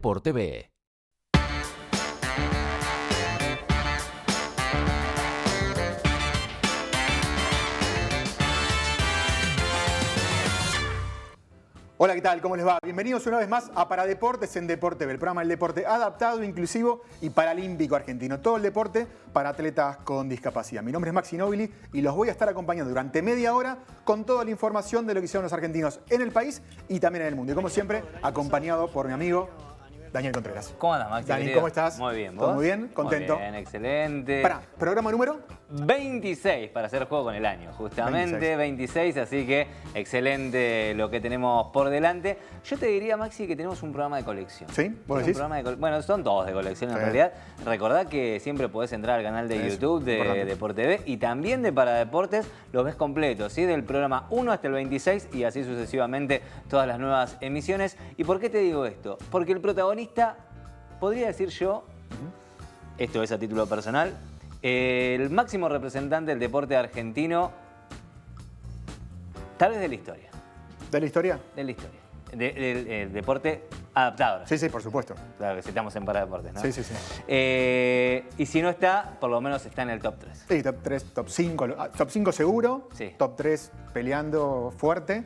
por TV. Hola, ¿qué tal? ¿Cómo les va? Bienvenidos una vez más a Paradeportes en Deporte B, el programa del deporte adaptado, inclusivo y paralímpico argentino. Todo el deporte para atletas con discapacidad. Mi nombre es Maxi Nobili y los voy a estar acompañando durante media hora con toda la información de lo que hicieron los argentinos en el país y también en el mundo. Y como siempre, acompañado por mi amigo Daniel Contreras. ¿Cómo andas, Maxi? Dani, querido? ¿cómo estás? Muy bien, ¿Todo ¿vos? muy bien? ¿Contento? Muy bien, excelente. Pará, ¿programa número? 26 para hacer juego con el año, justamente 26, así que excelente lo que tenemos por delante. Yo te diría, Maxi, que tenemos un programa de colección. ¿Sí? ¿Vos decís? Bueno, son todos de colección en realidad. Recordá que siempre podés entrar al canal de YouTube de Deporte TV y también de Paradeportes, los ves completos, ¿sí? Del programa 1 hasta el 26 y así sucesivamente todas las nuevas emisiones. ¿Y por qué te digo esto? Porque el protagonista, podría decir yo, esto es a título personal, el máximo representante del deporte argentino, tal vez de la historia. ¿De la historia? De la historia. Del deporte adaptado. Sí, sí, por supuesto. Claro que sí, estamos en Paradeportes, ¿no? Sí, sí, sí. Y si no está, por lo menos está en el top 3. Sí, top 3, top 5. Top 5 seguro, Sí. Top 3 peleando fuerte.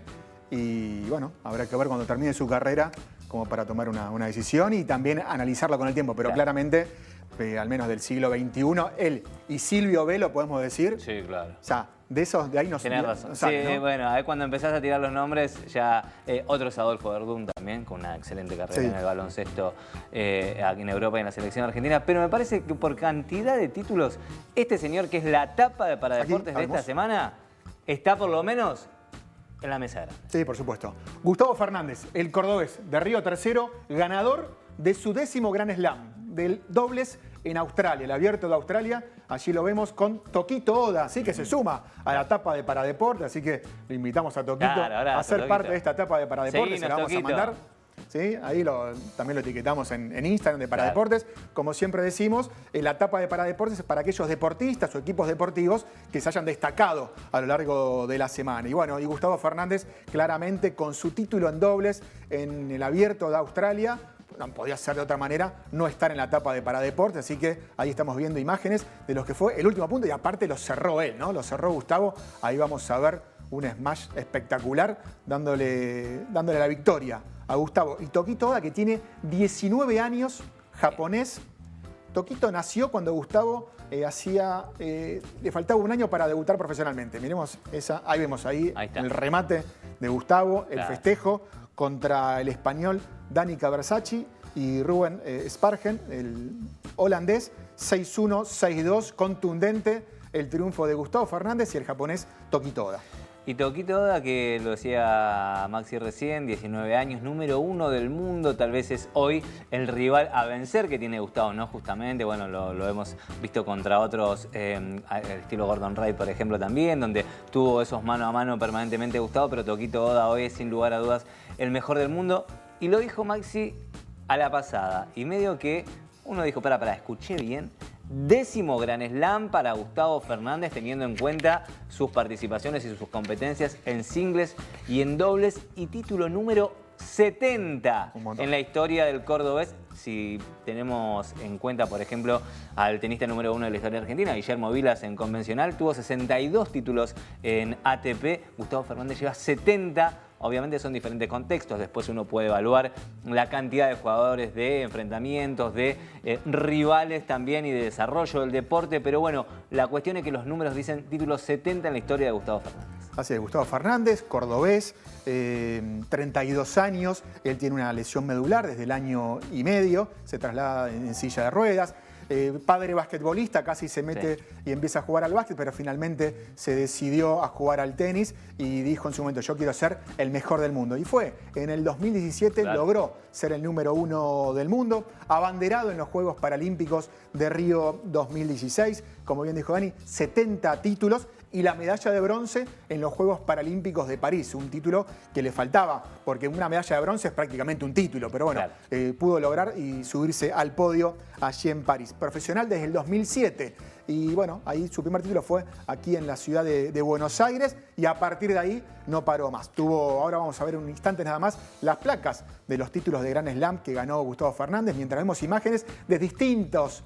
Y bueno, habrá que ver cuando termine su carrera como para tomar una decisión y también analizarla con el tiempo. Pero Claro. Claramente, al menos del siglo XXI, él y Silvio B, lo podemos decir. Sí, claro. O sea, de ahí no Tenés razón. no sale, Sí, ¿no? bueno, ahí cuando empezás a tirar los nombres, ya otro es Adolfo Verdún también, con una excelente carrera Sí. en el baloncesto aquí en Europa y en la selección argentina. Pero me parece que por cantidad de títulos, este señor que es la tapa de Paradeportes Aquí, de esta semana, está por lo menos en la mesa grande. Sí, por supuesto. Gustavo Fernández, el cordobés de Río Tercero, ganador de su 10º Grand Slam, del dobles en Australia, el Abierto de Australia. Allí lo vemos con Toquito Oda, así que se suma a la etapa de Paradeportes, así que le invitamos a Toquito Claro, abrazo, a ser Toquito. parte de esta etapa de Paradeportes. Seguinos, Se la vamos Toquito. a mandar. ¿Sí? Ahí también lo etiquetamos en Instagram de Paradeportes. Como siempre decimos, la etapa de Paradeportes es para aquellos deportistas o equipos deportivos que se hayan destacado a lo largo de la semana. Y bueno, y Gustavo Fernández claramente con su título en dobles en el Abierto de Australia, no podía ser de otra manera, no estar en la etapa de Paradeportes, así que ahí estamos viendo imágenes de los que fue el último punto y aparte lo cerró él, ¿no? Lo cerró Gustavo, ahí vamos a ver un smash espectacular dándole la victoria a Gustavo. Y Toquito Oda, que tiene 19 años, japonés. Toquito nació cuando Gustavo le faltaba un año para debutar profesionalmente. Miremos esa, ahí vemos ahí está. el remate de Gustavo, el Claro. festejo contra el español Danica Versace y Ruben Spargen, el holandés, 6-1, 6-2, contundente el triunfo de Gustavo Fernández y el japonés Toquito Oda. Y Toquito Oda, que lo decía Maxi recién, 19 años, número 1 del mundo, tal vez es hoy el rival a vencer que tiene Gustavo, ¿no? Justamente, bueno, lo hemos visto contra otros, estilo Gordon Wright, por ejemplo, también, donde tuvo esos mano a mano permanentemente Gustavo, pero Toquito Oda hoy es sin lugar a dudas el mejor del mundo. Y lo dijo Maxi a la pasada, y medio que uno dijo, pará, escuché bien. 10º Grand Slam para Gustavo Fernández, teniendo en cuenta sus participaciones y sus competencias en singles y en dobles, y título número 70 en la historia del cordobés. Si tenemos en cuenta, por ejemplo, al tenista número 1 de la historia argentina, Guillermo Vilas, en convencional, tuvo 62 títulos en ATP. Gustavo Fernández lleva 70. Obviamente son diferentes contextos, después uno puede evaluar la cantidad de jugadores, de enfrentamientos, de rivales también y de desarrollo del deporte, pero bueno, la cuestión es que los números dicen título 70 en la historia de Gustavo Fernández. Así es, Gustavo Fernández, cordobés, 32 años, él tiene una lesión medular desde el año y medio, se traslada en silla de ruedas. Padre basquetbolista, casi se mete y empieza a jugar al básquet, pero finalmente se decidió a jugar al tenis y dijo en su momento, yo quiero ser el mejor del mundo. Y fue, en el 2017 logró ser el número 1 del mundo, abanderado en los Juegos Paralímpicos de Río 2016, como bien dijo Dani, 70 títulos y la medalla de bronce en los Juegos Paralímpicos de París, un título que le faltaba, porque una medalla de bronce es prácticamente un título, pero bueno, pudo lograr y subirse al podio allí en París. Profesional desde el 2007, y bueno, ahí su primer título fue aquí en la ciudad de Buenos Aires y a partir de ahí no paró más. Ahora vamos a ver un instante nada más las placas de los títulos de Grand Slam que ganó Gustavo Fernández, mientras vemos imágenes de distintos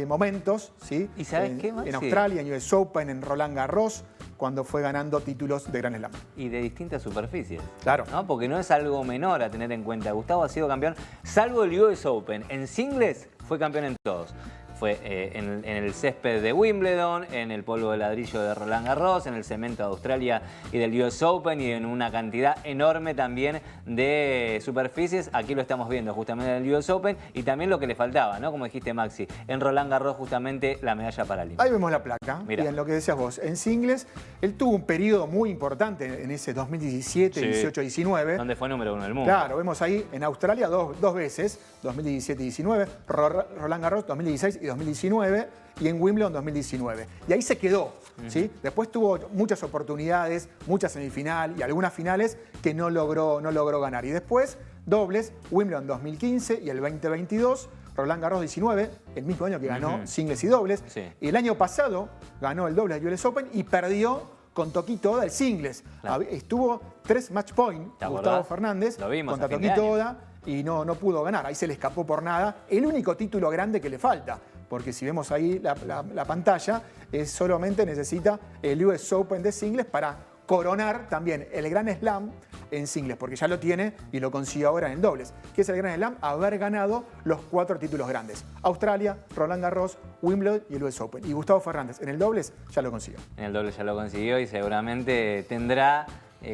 momentos, ¿sí? ¿Y sabes qué más? En Australia, en US Open, en Roland Garros, cuando fue ganando títulos de Grand Slam. Y de distintas superficies. Claro. ¿No? Porque no es algo menor a tener en cuenta. Gustavo ha sido campeón, salvo el US Open. En singles fue campeón en todos. Fue en el césped de Wimbledon, en el polvo de ladrillo de Roland Garros, en el cemento de Australia y del US Open y en una cantidad enorme también de superficies. Aquí lo estamos viendo justamente en el US Open y también lo que le faltaba, ¿no? Como dijiste, Maxi, en Roland Garros justamente la medalla paralímpica. Ahí vemos la placa. Mirá. Y en lo que decías vos, en singles, él tuvo un periodo muy importante en ese 2017, Sí. 18, 19. Donde fue número 1 del mundo. Claro, vemos ahí en Australia dos veces, 2017 y 19, Roland Garros 2016 y 2019 y en Wimbledon 2019. Y ahí se quedó, ¿sí? Después tuvo muchas oportunidades, muchas semifinales y algunas finales que no logró ganar. Y después dobles, Wimbledon 2015 y el 2022, Roland Garros 19, el mismo año que ganó singles y dobles. Sí. Y el año pasado ganó el dobles de US Open y perdió con Toquito Oda el singles. Claro. Estuvo 3 match point ¿Te Gustavo acordás? Fernández Lo vimos contra a fin de Toquito año. Oda y no pudo ganar. Ahí se le escapó por nada. El único título grande que le falta, porque si vemos ahí la pantalla, solamente necesita el US Open de singles para coronar también el Grand Slam en singles, porque ya lo tiene y lo consiguió ahora en el dobles. ¿Qué es el Grand Slam? Haber ganado los 4 títulos grandes. Australia, Roland Garros, Wimbledon y el US Open. Y Gustavo Fernández en el dobles ya lo consiguió. En el doble ya lo consiguió y seguramente tendrá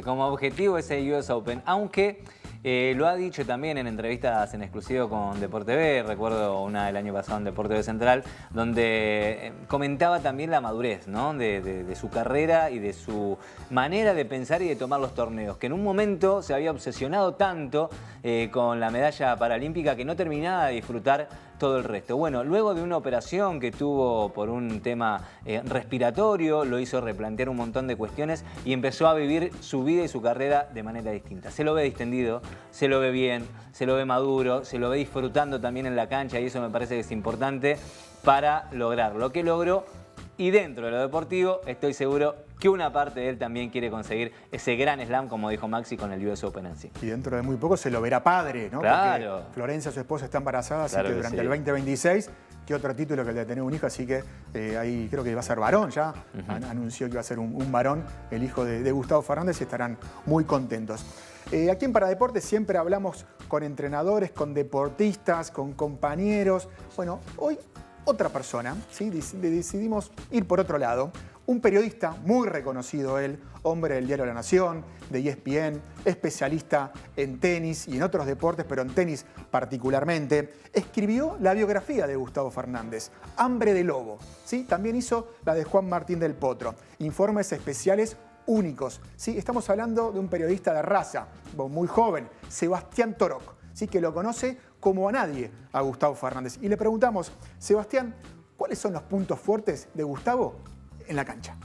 como objetivo ese US Open, aunque lo ha dicho también en entrevistas en exclusivo con Deporte B, recuerdo una del año pasado en Deporte B Central, donde comentaba también la madurez, ¿no? de su carrera y de su manera de pensar y de tomar los torneos, que en un momento se había obsesionado tanto con la medalla paralímpica que no terminaba de disfrutar todo el resto. Bueno, luego de una operación que tuvo por un tema respiratorio, lo hizo replantear un montón de cuestiones y empezó a vivir su vida y su carrera de manera distinta. Se lo ve distendido, se lo ve bien, se lo ve maduro, se lo ve disfrutando también en la cancha y eso me parece que es importante para lograr lo que logró. Y dentro de lo deportivo, estoy seguro que una parte de él también quiere conseguir ese Grand Slam, como dijo Maxi, con el US Open en sí. Y dentro de muy poco se lo verá padre, ¿no? Claro. Porque Florencia, su esposa, está embarazada, así Claro que que durante sí. el 2026, ¿qué otro título que el de tener un hijo? Así que ahí creo que va a ser varón ya. Anunció que iba a ser un varón, el hijo de Gustavo Fernández, y estarán muy contentos. Aquí en Paradeportes siempre hablamos con entrenadores, con deportistas, con compañeros. Bueno, hoy otra persona, ¿sí? Decidimos ir por otro lado. Un periodista muy reconocido él, hombre del diario La Nación, de ESPN, especialista en tenis y en otros deportes, pero en tenis particularmente, escribió la biografía de Gustavo Fernández, Hambre de Lobo. ¿Sí? También hizo la de Juan Martín del Potro, informes especiales únicos. ¿Sí? Estamos hablando de un periodista de raza, muy joven, Sebastián Torok, ¿sí? Que lo conoce como a nadie a Gustavo Fernández. Y le preguntamos, Sebastián, ¿cuáles son los puntos fuertes de Gustavo en la cancha?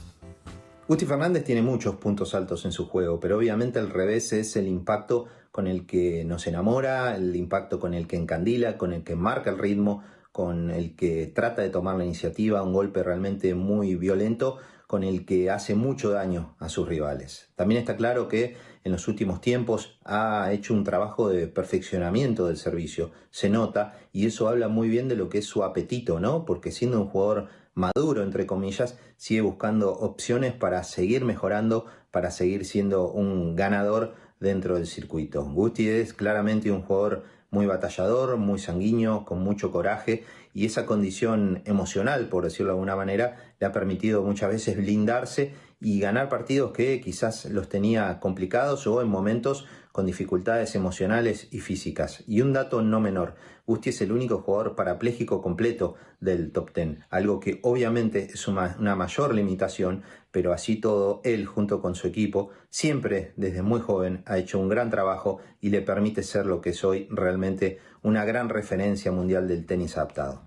Gusti Fernández tiene muchos puntos altos en su juego, pero obviamente el revés es el impacto con el que nos enamora, el impacto con el que encandila, con el que marca el ritmo, con el que trata de tomar la iniciativa, un golpe realmente muy violento, con el que hace mucho daño a sus rivales. También está claro que en los últimos tiempos ha hecho un trabajo de perfeccionamiento del servicio, se nota, y eso habla muy bien de lo que es su apetito, ¿no? Porque siendo un jugador maduro, entre comillas, sigue buscando opciones para seguir mejorando, para seguir siendo un ganador dentro del circuito. Gusti es claramente un jugador muy batallador, muy sanguíneo, con mucho coraje, y esa condición emocional, por decirlo de alguna manera, le ha permitido muchas veces blindarse y ganar partidos que quizás los tenía complicados o en momentos con dificultades emocionales y físicas. Y un dato no menor, Gusti es el único jugador parapléjico completo del top 10, algo que obviamente es una mayor limitación, pero así todo, él junto con su equipo, siempre desde muy joven ha hecho un gran trabajo y le permite ser lo que es hoy realmente una gran referencia mundial del tenis adaptado.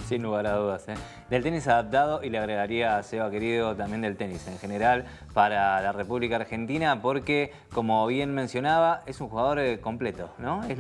Sin lugar a dudas. Del tenis adaptado, y le agregaría a Seba querido también del tenis en general para la República Argentina, porque como bien mencionaba, es un jugador completo, ¿no? Es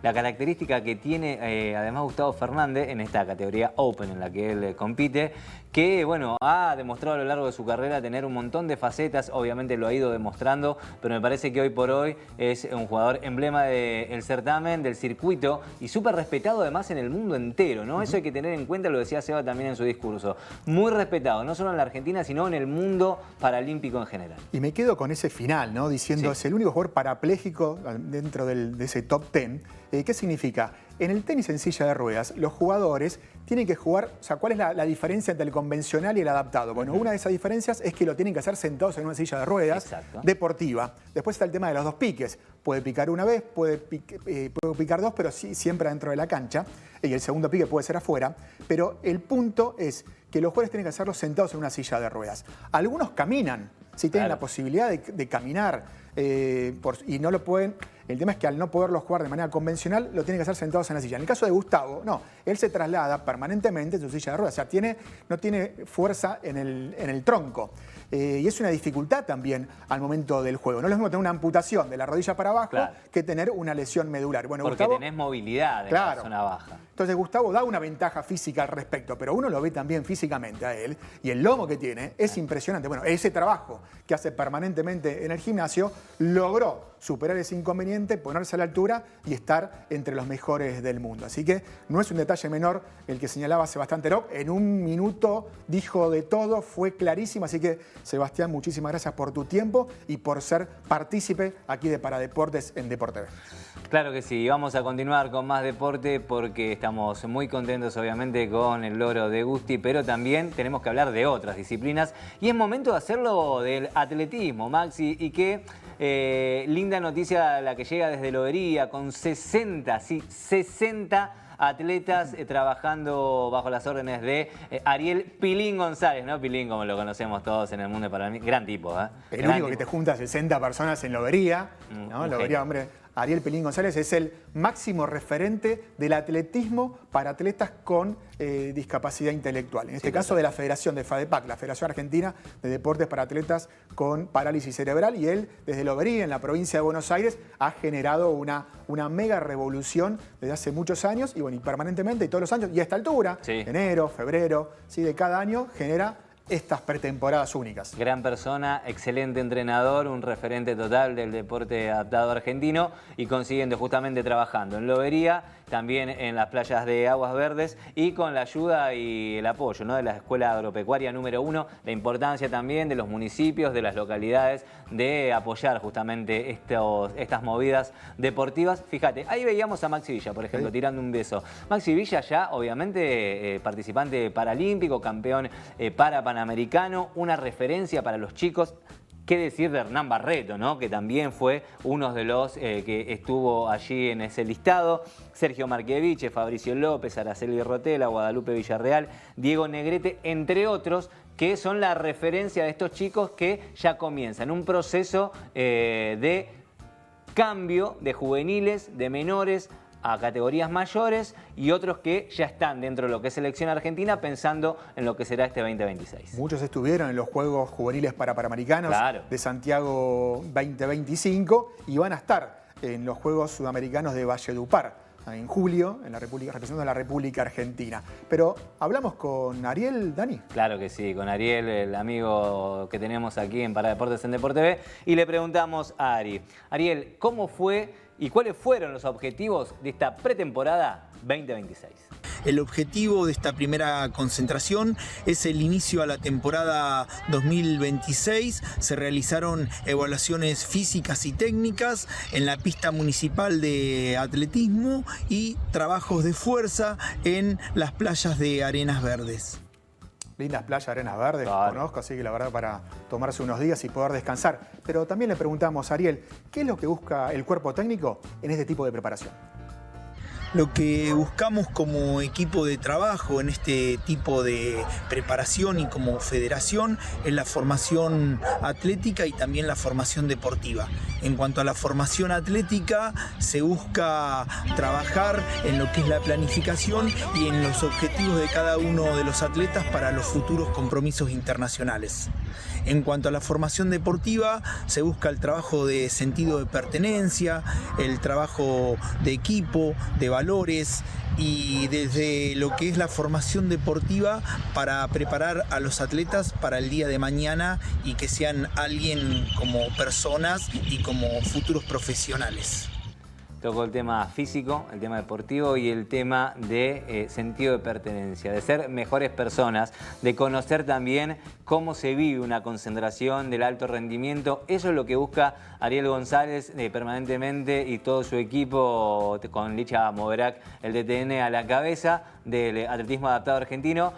la característica que tiene además Gustavo Fernández en esta categoría Open en la que él compite, que bueno, ha demostrado a lo largo de su carrera tener un montón de facetas, obviamente lo ha ido demostrando, pero me parece que hoy por hoy es un jugador emblema del certamen, del circuito, y súper respetado además en el mundo entero, ¿no? Eso hay que tener en cuenta, lo decía Seba también en su discurso. Muy respetado, no solo en la Argentina, sino en el mundo paralímpico en general. Y me quedo con ese final, ¿no? Diciendo, Sí. es el único jugador parapléjico dentro de ese top 10. ¿Qué significa? En el tenis en silla de ruedas, los jugadores tienen que jugar, o sea, ¿cuál es la diferencia entre el convencional y el adaptado? Bueno, una de esas diferencias es que lo tienen que hacer sentados en una silla de ruedas. Exacto. Deportiva. Después está el tema de los dos piques. Puede picar una vez, puede picar dos, pero siempre dentro de la cancha. Y el segundo pique puede ser afuera. Pero el punto es que los jugadores tienen que hacerlo sentados en una silla de ruedas. Algunos caminan, si tienen Claro. la posibilidad de caminar y no lo pueden. El tema es que al no poderlo jugar de manera convencional, lo tienen que hacer sentados en la silla. En el caso de Gustavo, no, él se traslada permanentemente en su silla de ruedas, o sea, no tiene fuerza en el tronco. Y es una dificultad también al momento del juego. No es lo mismo tener una amputación de la rodilla para abajo Claro. que tener una lesión medular. Bueno, Porque Gustavo, tenés movilidad en Claro. la zona baja. entonces Gustavo da una ventaja física al respecto, pero uno lo ve también físicamente a él, y el lomo que tiene es impresionante. Bueno, ese trabajo que hace permanentemente en el gimnasio logró superar ese inconveniente, ponerse a la altura y estar entre los mejores del mundo. Así que no es un detalle menor el que señalaba Sebastián Terop. En un minuto dijo de todo, fue clarísimo. Así que, Sebastián, muchísimas gracias por tu tiempo y por ser partícipe aquí de Paradeportes en Deporte TV. Claro que sí, vamos a continuar con más deporte porque estamos muy contentos obviamente con el logro de Gusti, pero también tenemos que hablar de otras disciplinas y es momento de hacerlo del atletismo, Maxi, y qué linda noticia la que llega desde Lobería con 60 atletas trabajando bajo las órdenes de Ariel Pilín González, ¿no? Pilín, como lo conocemos todos en el mundo de Paralímpico, gran tipo, ¿eh? El Gran único que tipo. te junta 60 personas en Lobería, ¿no? Un Lobería, genio. hombre. Ariel Pilín González es el máximo referente del atletismo para atletas con discapacidad intelectual. En este caso de la Federación de FADEPAC, la Federación Argentina de Deportes para Atletas con Parálisis Cerebral. Y él, desde Lobería, en la provincia de Buenos Aires, ha generado una mega revolución desde hace muchos años y, bueno, y permanentemente, y todos los años, y a esta altura, Sí. enero, febrero, ¿sí? De cada año, genera estas pretemporadas únicas. Gran persona, excelente entrenador, un referente total del deporte adaptado argentino y consiguiendo justamente trabajando en Lobería, también en las playas de Aguas Verdes y con la ayuda y el apoyo, ¿no?, de la Escuela Agropecuaria número 1, la importancia también de los municipios, de las localidades, de apoyar justamente estas movidas deportivas. Fíjate, ahí veíamos a Maxi Villa, por ejemplo, Sí. tirando un beso. Maxi Villa ya, obviamente, participante paralímpico, campeón panamericano, una referencia para los chicos. ¿Qué decir de Hernán Barreto, ¿no?, que también fue uno de los que estuvo allí en ese listado? Sergio Marqueviche, Fabricio López, Araceli Rotela, Guadalupe Villarreal, Diego Negrete, entre otros, que son la referencia de estos chicos que ya comienzan un proceso de cambio de juveniles, de menores, a categorías mayores y otros que ya están dentro de lo que es selección argentina pensando en lo que será este 2026. Muchos estuvieron en los Juegos Juveniles Panamericanos Claro. de Santiago 2025 y van a estar en los Juegos Sudamericanos de Valledupar en julio, en la República, representando a la República Argentina. Pero hablamos con Ariel, Dani. Claro que sí, con Ariel, el amigo que tenemos aquí en Paradeportes en Deporte TV, y le preguntamos a Ariel, ¿cómo fue y cuáles fueron los objetivos de esta pretemporada 2026? El objetivo de esta primera concentración es el inicio a la temporada 2026. Se realizaron evaluaciones físicas y técnicas en la pista municipal de atletismo y trabajos de fuerza en las playas de Arenas Verdes. Lindas playas, arenas verdes, Claro. conozco, así que la verdad para tomarse unos días y poder descansar. Pero también le preguntamos a Ariel, ¿qué es lo que busca el cuerpo técnico en este tipo de preparación? Lo que buscamos como equipo de trabajo en este tipo de preparación y como federación es la formación atlética y también la formación deportiva. En cuanto a la formación atlética, se busca trabajar en lo que es la planificación y en los objetivos de cada uno de los atletas para los futuros compromisos internacionales. En cuanto a la formación deportiva, se busca el trabajo de sentido de pertenencia, el trabajo de equipo, de valores, y desde lo que es la formación deportiva para preparar a los atletas para el día de mañana y que sean alguien como personas y como futuros profesionales. Tocó el tema físico, el tema deportivo y el tema de sentido de pertenencia, de ser mejores personas, de conocer también cómo se vive una concentración del alto rendimiento. Eso es lo que busca Ariel González permanentemente y todo su equipo con Licha Moverac, el DTN a la cabeza del atletismo adaptado argentino,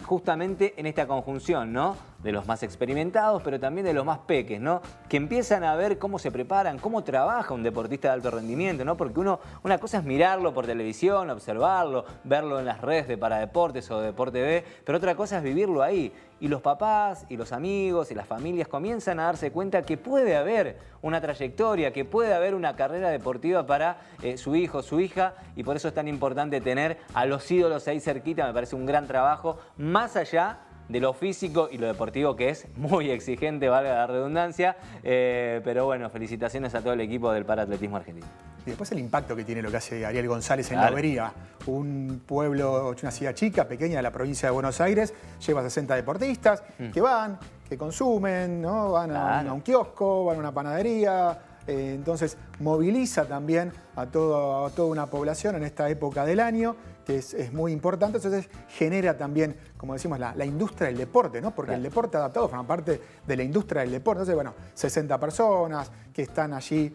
justamente en esta conjunción, ¿no?, de los más experimentados, pero también de los más peques, ¿no?, que empiezan a ver cómo se preparan, cómo trabaja un deportista de alto rendimiento, ¿no? Porque una cosa es mirarlo por televisión, observarlo, verlo en las redes de Paradeportes o de Deporte B, pero otra cosa es vivirlo ahí. Y los papás y los amigos y las familias comienzan a darse cuenta que puede haber una trayectoria, que puede haber una carrera deportiva para su hijo, su hija, y por eso es tan importante tener a los ídolos ahí cerquita. Me parece un gran trabajo, más allá de lo físico y lo deportivo, que es muy exigente, valga la redundancia, pero bueno, felicitaciones a todo el equipo del paraatletismo argentino. Y después el impacto que tiene lo que hace Ariel González en Lobería, un pueblo, una ciudad chica, pequeña de la provincia de Buenos Aires, lleva 60 deportistas que van, que consumen, ¿no? Van a un kiosco, van a una panadería, entonces moviliza también a toda una población en esta época del año, que es muy importante. Entonces genera también, como decimos, la industria del deporte, ¿no? Porque el deporte adaptado forma parte de la industria del deporte. Entonces, bueno, 60 personas que están allí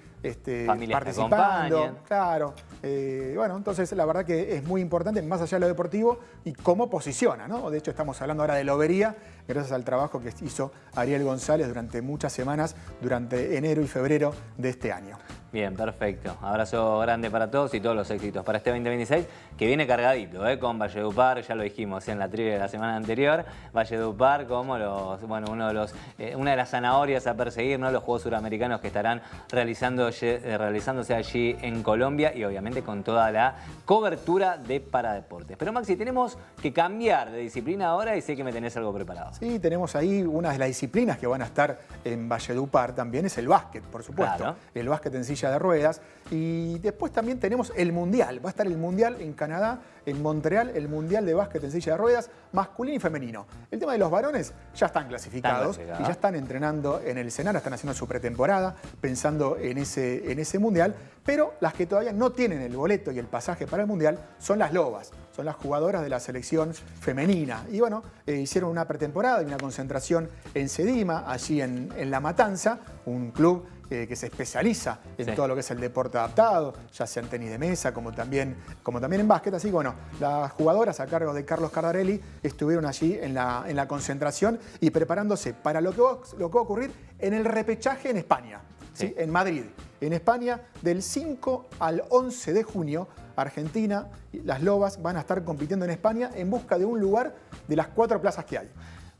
participando. Claro. Bueno, entonces la verdad que es muy importante, más allá de lo deportivo, y cómo posiciona, ¿no? De hecho, estamos hablando ahora de Lobería, gracias al trabajo que hizo Ariel González durante muchas semanas, durante enero y febrero de este año. Bien, perfecto. Abrazo grande para todos y todos los éxitos para este 2026, que viene cargadito, con Valledupar, ya lo dijimos en la trivia de la semana anterior, Valledupar como una de las zanahorias a perseguir, ¿no? Los Juegos Suramericanos que estarán realizándose allí en Colombia, y obviamente con toda la cobertura de Paradeportes. Pero Maxi, tenemos que cambiar de disciplina ahora y sé que me tenés algo preparado. Sí, tenemos ahí una de las disciplinas que van a estar en Valledupar también, es el básquet, por supuesto. Claro. El básquet en silla de ruedas. Y después también tenemos el Mundial. Va a estar el Mundial en Canadá, en Montreal, el Mundial de básquet en silla de ruedas, masculino y femenino. El tema de los varones ya están clasificados y ya están entrenando en el Senar, están haciendo su pretemporada, pensando en ese Mundial. Pero las que todavía no tienen el boleto y el pasaje para el Mundial son las lobas. Son las jugadoras de la selección femenina. Y bueno, hicieron una pretemporada y una concentración en Sedima, allí en La Matanza, un club que se especializa en todo lo que es el deporte adaptado, ya sea en tenis de mesa, como también en básquet. Así que bueno, las jugadoras a cargo de Carlos Cardarelli estuvieron allí en la concentración y preparándose para lo que va a ocurrir en el repechaje en España, ¿sí? En Madrid. En España, del 5 al 11 de junio, Argentina y las Lobas van a estar compitiendo en España en busca de un lugar de las 4 plazas que hay.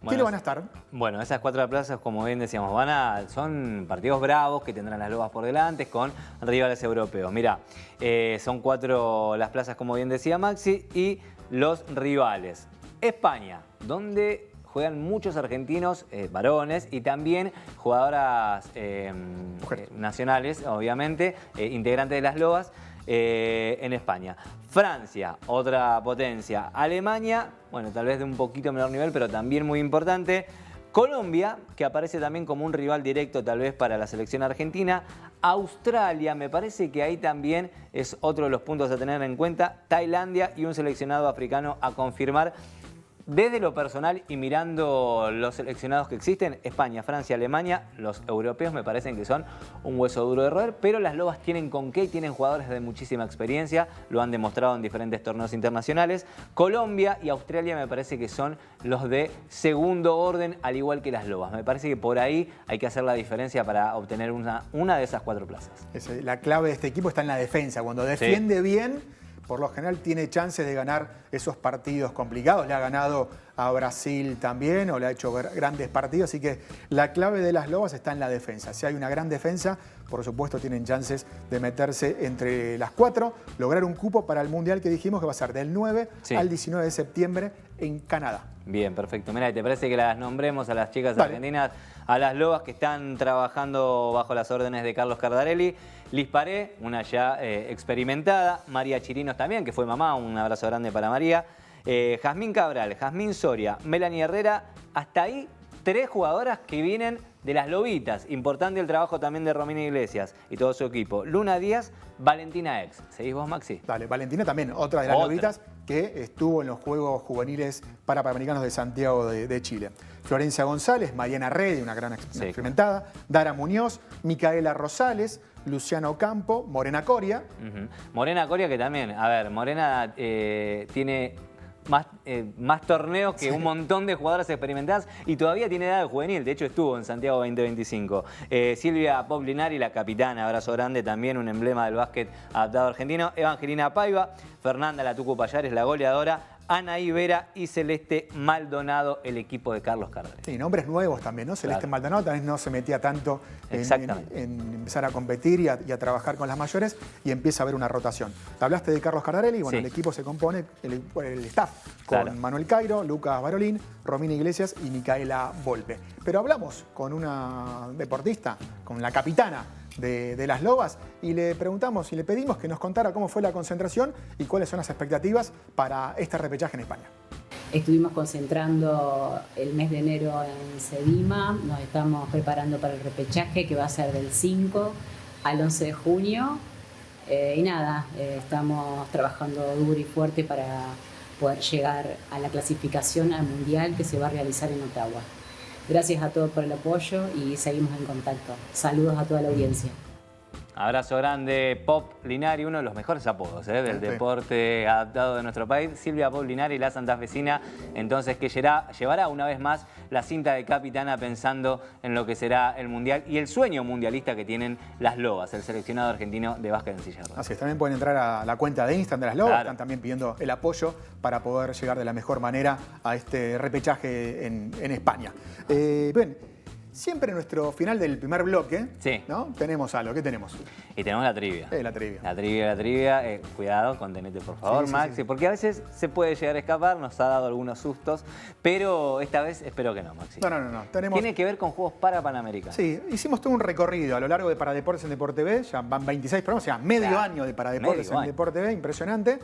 ¿Quiénes van a estar? Bueno, esas 4 plazas, como bien decíamos, son partidos bravos que tendrán las Lobas por delante con rivales europeos. Mirá, son 4 las plazas, como bien decía Maxi, y los rivales. España, donde juegan muchos argentinos varones y también jugadoras nacionales, obviamente, integrantes de las Lobas. En España. Francia, otra potencia. Alemania, bueno, tal vez de un poquito menor nivel, pero también muy importante. Colombia, que aparece también como un rival directo tal vez para la selección argentina. Australia, me parece que ahí también es otro de los puntos a tener en cuenta. Tailandia y un seleccionado africano a confirmar. Desde lo personal y mirando los seleccionados que existen, España, Francia, Alemania, los europeos me parecen que son un hueso duro de roer, pero las Lobas tienen con qué, tienen jugadores de muchísima experiencia, lo han demostrado en diferentes torneos internacionales. Colombia y Australia me parece que son los de segundo orden, al igual que las Lobas. Me parece que por ahí hay que hacer la diferencia para obtener una de esas 4 plazas. La clave de este equipo está en la defensa. Cuando defiende bien, por lo general tiene chances de ganar esos partidos complicados. Le ha ganado a Brasil también, o le ha hecho grandes partidos. Así que la clave de las Lobas está en la defensa. Si hay una gran defensa, por supuesto tienen chances de meterse entre las 4, lograr un cupo para el Mundial que dijimos que va a ser del 9 al 19 de septiembre en Canadá. Bien, perfecto. Mira, ¿te parece que las nombremos a las chicas argentinas, a las lobas que están trabajando bajo las órdenes de Carlos Cardarelli? Liz Paré, una ya experimentada. María Chirinos también, que fue mamá. Un abrazo grande para María. Jazmín Cabral, Jazmín Soria, Melanie Herrera. Hasta ahí 3 jugadoras que vienen de las lobitas. Importante el trabajo también de Romina Iglesias y todo su equipo. Luna Díaz, Valentina Ex. ¿Seguís vos, Maxi? Dale, Valentina también, otra de las lobitas que estuvo en los Juegos Juveniles Panamericanos de Santiago de Chile. Florencia González, Mariana Redi, una gran experimentada, Dara Muñoz, Micaela Rosales, Luciano Campo, Morena Coria. Morena Coria que también, a ver, Morena tiene más torneos que un montón de jugadoras experimentadas y todavía tiene edad de juvenil. De hecho, estuvo en Santiago 2025. Silvia Poplinari, la capitana, abrazo grande, también un emblema del básquet adaptado argentino. Evangelina Paiva, Fernanda La Tucu Payares, la goleadora. Anaí Vera y Celeste Maldonado, el equipo de Carlos Cardarelli. Sí, nombres nuevos también, ¿no? Celeste Maldonado también no se metía tanto en empezar a competir y a trabajar con las mayores y empieza a haber una rotación. Te hablaste de Carlos Cardarelli, bueno, el equipo se compone, el staff, con Manuel Cairo, Lucas Barolín, Romina Iglesias y Micaela Volpe. Pero hablamos con una deportista, con la capitana de las Lobas y le preguntamos y le pedimos que nos contara cómo fue la concentración y cuáles son las expectativas para este repechaje en España. Estuvimos concentrando el mes de enero en Sedima, nos estamos preparando para el repechaje que va a ser del 5 al 11 de junio y nada, estamos trabajando duro y fuerte para poder llegar a la clasificación al Mundial que se va a realizar en Ottawa. Gracias a todos por el apoyo y seguimos en contacto. Saludos a toda la audiencia. Abrazo grande, Pop Linari, uno de los mejores apodos del deporte adaptado de nuestro país. Silvia Pop Linari, la santafesina, entonces que llevará una vez más la cinta de capitana pensando en lo que será el Mundial y el sueño mundialista que tienen las Lobas, el seleccionado argentino de básquet en silla de ruedas. Así es, también pueden entrar a la cuenta de Instagram de las Lobas, están también pidiendo el apoyo para poder llegar de la mejor manera a este repechaje en España. Bien. Siempre en nuestro final del primer bloque, ¿no? Tenemos algo. ¿Qué tenemos? Y tenemos la trivia. La trivia. La trivia. Cuidado, contenete por favor, Maxi, porque a veces se puede llegar a escapar, nos ha dado algunos sustos, pero esta vez espero que no, Maxi. No. Tiene que ver con Juegos Panamericanos. Sí, hicimos todo un recorrido a lo largo de Paradeportes en Deporte B, ya van 26 programas, o sea, medio año de Paradeportes en Deporte B, impresionante.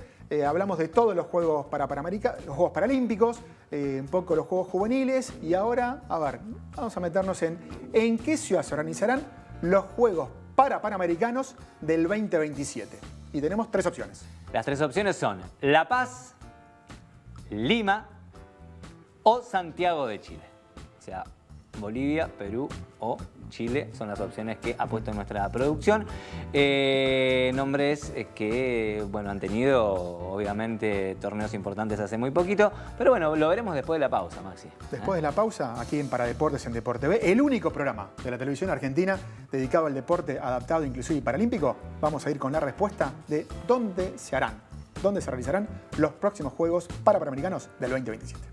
Hablamos de todos los Juegos Panamericanos, los Juegos Paralímpicos, un poco los Juegos Juveniles y ahora, a ver, vamos a meternos en qué ciudad se organizarán los Juegos Panamericanos del 2027. Y tenemos 3 opciones. Las 3 opciones son La Paz, Lima o Santiago de Chile. O sea, Bolivia, Perú o Chile son las opciones que ha puesto nuestra producción. Nombres que, bueno, han tenido obviamente torneos importantes hace muy poquito, pero bueno, lo veremos después de la pausa, Maxi. Después de la pausa, aquí en Paradeportes en Deporte B, el único programa de la televisión argentina dedicado al deporte adaptado, inclusive y paralímpico, vamos a ir con la respuesta de dónde se realizarán los próximos Juegos Panamericanos del 2027.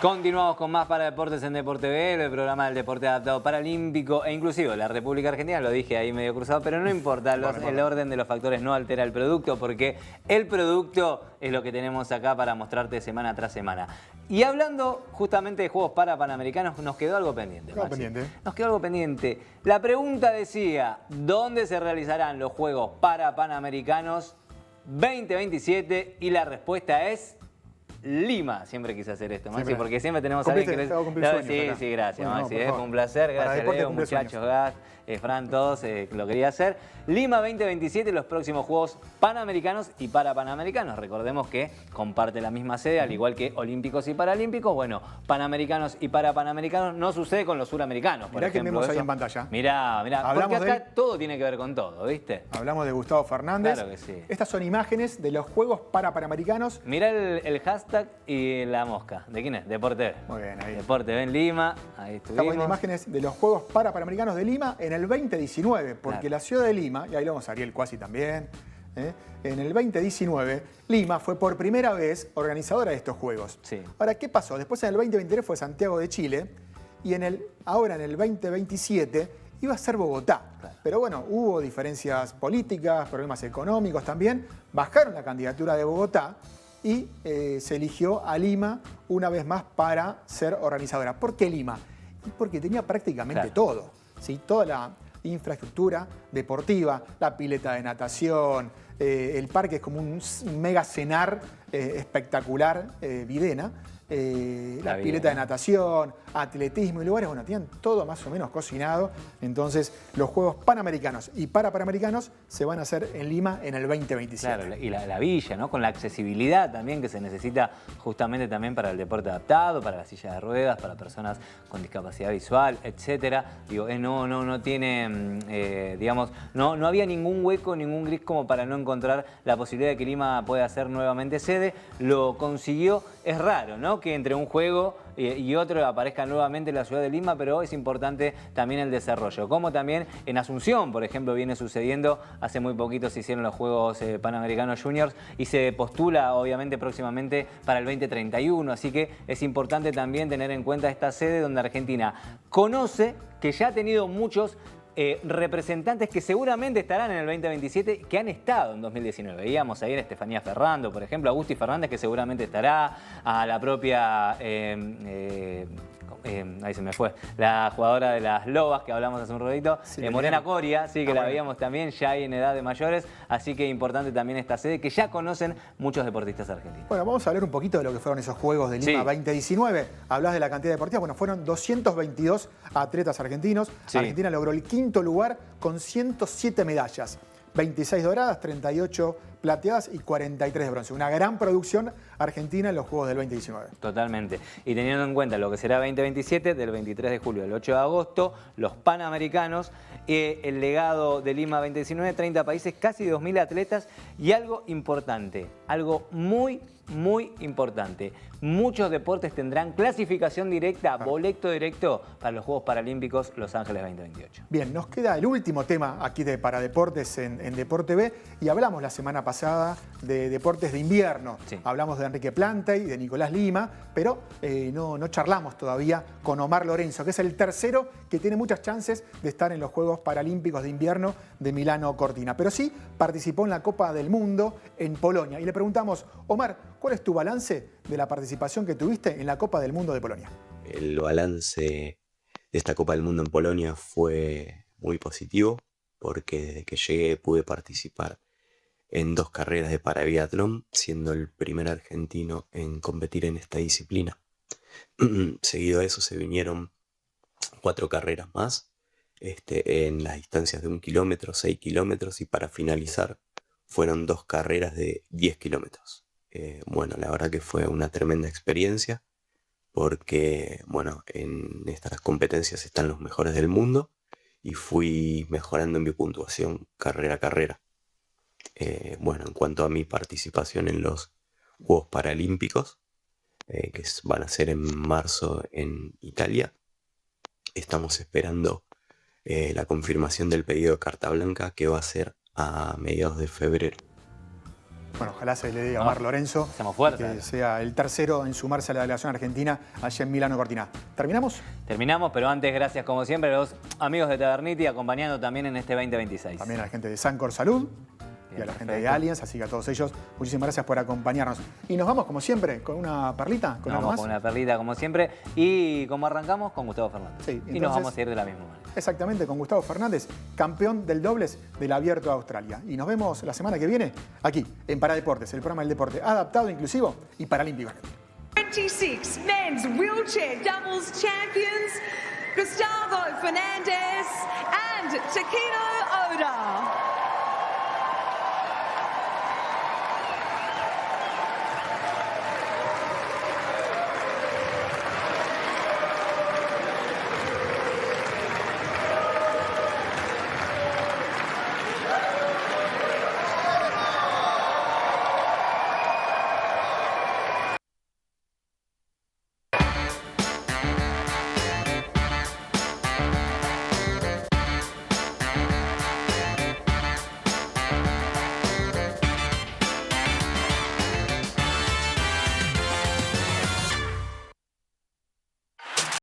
Continuamos con más para Deportes en Deporte B, el programa del deporte adaptado paralímpico e inclusive la República Argentina, lo dije ahí medio cruzado, pero no importa, el orden de los factores no altera el producto porque el producto es lo que tenemos acá para mostrarte semana tras semana. Y hablando justamente de Juegos Panamericanos, nos quedó algo pendiente. Nos quedó algo pendiente. La pregunta decía, ¿dónde se realizarán los Juegos Panamericanos 2027? Y la respuesta es Lima. Siempre quise hacer esto, Maxi, Siempre. porque siempre tenemos a Cumpliste, alguien que... te hago cumplir sueños acá. Sí, gracias, Bueno, Maxi. por favor. Fue un placer. Para Gracias, deporte Leo, cumple muchachos, sueños. Gas, Fran, todos lo quería hacer. Lima 2027, los próximos Juegos Panamericanos y Parapanamericanos. Recordemos que comparte la misma sede, al igual que Olímpicos y Paralímpicos. Bueno, Panamericanos y Parapanamericanos no sucede con los suramericanos, por Mirá que ejemplo. vemos ahí Eso. en pantalla. Mirá, Hablamos porque acá de- todo tiene que ver con todo, ¿viste? Hablamos de Gustavo Fernández. Claro que sí. Estas son imágenes de los Juegos Panamericanos. Mirá el hashtag y la mosca. ¿De quién es? Deporte B. Muy bien, ahí. Deporte B en Lima, ahí Estamos viendo estuvimos. imágenes de los Juegos Panamericanos de Lima en el 2019, porque Claro. la ciudad de Lima, y ahí lo vamos a Ariel Cuasi también, en el 2019, Lima fue por primera vez organizadora de estos Juegos. Sí. Ahora, ¿qué pasó? Después en el 2023 fue Santiago de Chile, y ahora en el 2027 iba a ser Bogotá. Claro. Pero bueno, hubo diferencias políticas, problemas económicos también, bajaron la candidatura de Bogotá y se eligió a Lima una vez más para ser organizadora. ¿Por qué Lima? Y porque tenía prácticamente Claro. todo, ¿sí? Toda la infraestructura deportiva, la pileta de natación, el parque es como un mega cenar espectacular, Videna, la Videna. pileta de natación, atletismo y lugares, bueno, tenían todo más o menos cocinado. Entonces, los Juegos Panamericanos y Parapanamericanos se van a hacer en Lima en el 2027. Claro, y la villa, ¿no? Con la accesibilidad también que se necesita justamente también para el deporte adaptado, para la silla de ruedas, para personas con discapacidad visual, etcétera. Digo, no tiene, digamos, no había ningún hueco, ningún gris como para no encontrar la posibilidad de que Lima pueda ser nuevamente sede. Lo consiguió. Es raro, ¿no? Que entre un juego y otro aparezca nuevamente en la ciudad de Lima, pero es importante también el desarrollo. Como también en Asunción, por ejemplo, viene sucediendo. Hace muy poquito se hicieron los Juegos Panamericanos Juniors y se postula, obviamente, próximamente para el 2031. Así que es importante también tener en cuenta esta sede donde Argentina conoce que ya ha tenido muchos representantes que seguramente estarán en el 2027, que han estado en 2019. Veíamos ahí a Estefanía Ferrando, por ejemplo, a Agustín Fernández, que seguramente estará, a la propia... ahí se me fue, la jugadora de las Lobas que hablamos hace un ratito, Sí, Morena bien. Coria, sí, que la bueno. veíamos también ya ahí en edad de mayores, así que importante también esta sede que ya conocen muchos deportistas argentinos. Bueno, vamos a hablar un poquito de lo que fueron esos Juegos de Lima Sí. 2019. Hablas de la cantidad deportiva. Bueno, fueron 222 atletas argentinos. Sí. Argentina logró el quinto lugar con 107 medallas. 26 doradas, 38 plateadas y 43 de bronce. Una gran producción argentina en los Juegos del 2019. Totalmente. Y teniendo en cuenta lo que será 2027, del 23 de julio al 8 de agosto, los Panamericanos, el legado de Lima 2019, 30 países, casi 2.000 atletas y algo importante, algo muy importante. Muchos deportes tendrán clasificación directa, boleto directo para los Juegos Paralímpicos Los Ángeles 2028. Bien, nos queda el último tema aquí de Paradeportes en Deporte B y hablamos la semana pasada de deportes de invierno. Sí. Hablamos de Enrique Plantey, de Nicolás Lima, pero no charlamos todavía con Omar Lorenzo, que es el tercero que tiene muchas chances de estar en los Juegos Paralímpicos de Invierno de Milano Cortina. Pero sí participó en la Copa del Mundo en Polonia. Y le preguntamos, Omar, ¿cuál es tu balance de la participación que tuviste en la Copa del Mundo de Polonia? El balance de esta Copa del Mundo en Polonia fue muy positivo porque desde que llegué pude participar en 2 carreras de parabiatlón, siendo el primer argentino en competir en esta disciplina. Seguido a eso se vinieron 4 carreras más en las distancias de 1 kilómetro, 6 kilómetros y para finalizar fueron 2 carreras de 10 kilómetros. Bueno, la verdad que fue una tremenda experiencia porque, bueno, en estas competencias están los mejores del mundo y fui mejorando en mi puntuación carrera a carrera. Bueno, en cuanto a mi participación en los Juegos Paralímpicos, que van a ser en marzo en Italia, estamos esperando la confirmación del pedido de carta blanca que va a ser a mediados de febrero. Bueno, ojalá se le dé a Omar Lorenzo Hacemos fuerza. que sea el tercero en sumarse a la delegación argentina allá en Milano Cortina. ¿Terminamos? Terminamos, pero antes, gracias como siempre a los amigos de Taberniti acompañando también en este 2026. También a la gente de Sancor Salud. y a la gente de Aliens, así que a todos ellos, muchísimas gracias por acompañarnos. Y nos vamos, como siempre, con una perlita, con algo más. Con una perlita, como siempre. Y como arrancamos, con Gustavo Fernández. Sí, entonces, y nos vamos a ir de la misma manera. Exactamente, con Gustavo Fernández, campeón del dobles del Abierto de Australia. Y nos vemos la semana que viene, aquí, en Paradeportes, el programa del deporte adaptado, inclusivo y paralímpico. 26 men's wheelchair doubles champions, Gustavo Fernandez and Takedo Oda.